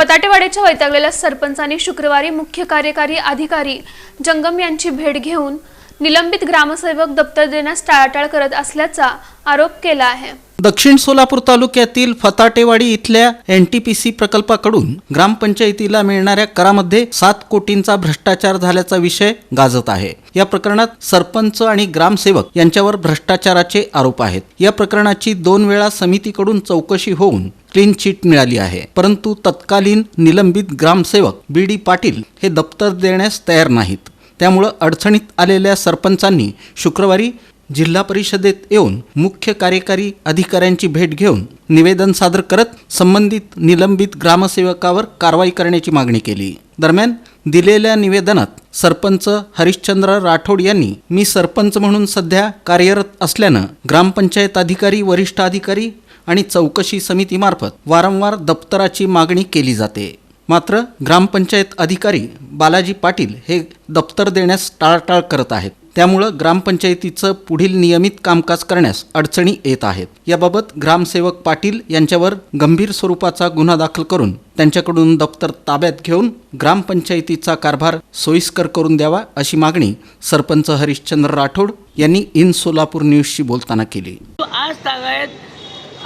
फताटेवाडीच्या वैतागलेल्या सरपंचांनी शुक्रवारी मुख्य कार्यकारी अधिकारी जंगम यांची भेट घेऊन निलंबित ग्रामसेवक दप्तर देण्यास टाळाटाळ करत असल्याचा आरोप केला आहे। दक्षिण सोलापूर तालुक्यातील फताटेवाडी इथल्या एनटीपीसी प्रकल्पाकडून ग्रामपंचायतीला मिळणाऱ्या करामध्ये 7 कोटींचा भ्रष्टाचार झाल्याचा विषय गाजत आहे। या प्रकरणात सरपंच आणि ग्रामसेवक यांच्यावर भ्रष्टाचाराचे आरोप आहेत। या प्रकरणाची 2 वेळा समितीकडून चौकशी होऊन क्लीन चिट मिळाली आहे, परंतु तत्कालीन निलंबित ग्रामसेवक बीडी पाटील हे दप्तर देण्यास तयार नाहीत। त्यामुळे अडचणीत आलेल्या सरपंचांनी शुक्रवारी जिल्हा परिषदेत येऊन मुख्य कार्यकारी अधिकाऱ्यांची भेट घेऊन निवेदन सादर करत संबंधित निलंबित ग्रामसेवकावर कारवाई करण्याची मागणी केली। दरम्यान दिलेल्या निवेदनात सरपंच हरिश्चंद्र राठोड यांनी मी सरपंच म्हणून सध्या कार्यरत असल्यानं ग्रामपंचायत अधिकारी, वरिष्ठ अधिकारी आणि चौकशी समितीमार्फत वारंवार दप्तराची मागणी केली जाते, मात्र ग्रामपंचायत अधिकारी बालाजी पाटील हे दप्तर देण्यास टाळाटाळ करत आहेत। त्यामुळे ग्रामपंचायतीचं पुढील नियमित कामकाज करण्यास अडचणी येत आहेत। याबाबत ग्रामसेवक पाटील यांच्यावर गंभीर स्वरूपाचा गुन्हा दाखल करून त्यांच्याकडून दप्तर ताब्यात घेऊन ग्रामपंचायतीचा कारभार सोयीस्कर करून द्यावा अशी मागणी सरपंच हरिश्चंद्र राठोड यांनी इन सोलापूर न्यूजशी बोलताना केली। आज तागायत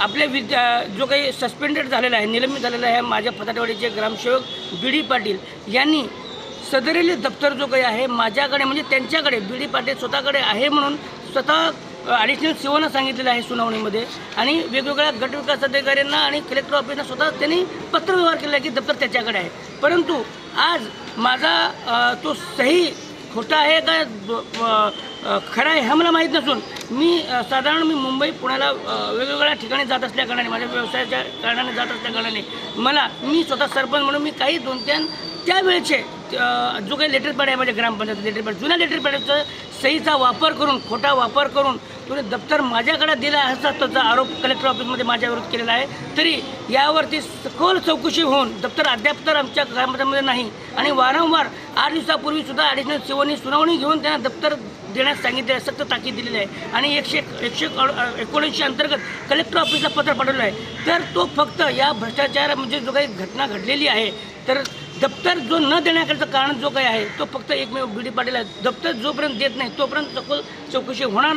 आपले जो काही सस्पेंडेड झालेला आहे, निलंबित झालेला आहे माझ्या फताटेवाडीचे ग्रामसेवक बीडी पाटील यांनी सदरील दप्तर जो काही आहे माझ्याकडे म्हणजे त्यांच्याकडे बीडी पाटील स्वतःकडे आहे म्हणून स्वतः ॲडिशनल सीओनं सांगितलेलं आहे सुनावणीमध्ये, आणि वेगवेगळ्या गटविकास अधिकाऱ्यांना आणि कलेक्टर ऑफिसना स्वतः त्यांनी पत्रव्यवहार केला की दप्तर त्याच्याकडे आहे। परंतु आज माझा तो सही खोटा आहे का खरं आहे हे मला माहीत नसून साधारण मी मुंबई पुण्याला वेगवेगळ्या ठिकाणी जात असल्या कारणाने, माझ्या व्यवसायाच्या कारणाने जात असल्या कारणाने मी स्वतः सरपंच म्हणून मी काही 2-3 त्यावेळेचे जो काही लेटर पॅड आहे माझ्या ग्रामपंचायत लेटर पॅड, जुन्या लेटर पॅडचा सहीचा वापर करून, खोटा वापर करून तुम्ही दप्तर माझ्याकडे दिला असा त्याचा आरोप कलेक्टर ऑफिसमध्ये माझ्याविरुद्ध केलेला आहे। तरी यावरती सखोल चौकशी होऊन दप्तर अद्याप तर आमच्या ग्रामपंचायतीमध्ये नाही, आणि वारंवार 8 दिवसापूर्वी सुद्धा ॲडिशनल सीओनी सुनावणी घेऊन त्यांना दप्तर देण्यास सांगितले, सक्त ताकीद दिलेली आहे, आणि 119 अंतर्गत कलेक्टर ऑफिसला पत्र पाठवलं आहे। तर तो फक्त या भ्रष्टाचार म्हणजे जो काही घटना घडलेली आहे, तर दप्तर जो न देण्याकरचं कारण जो काही आहे तो फक्त एकमेव बीडी पाटील आहे। दप्तर जोपर्यंत देत नाही तोपर्यंत सखोल चौकशी होणार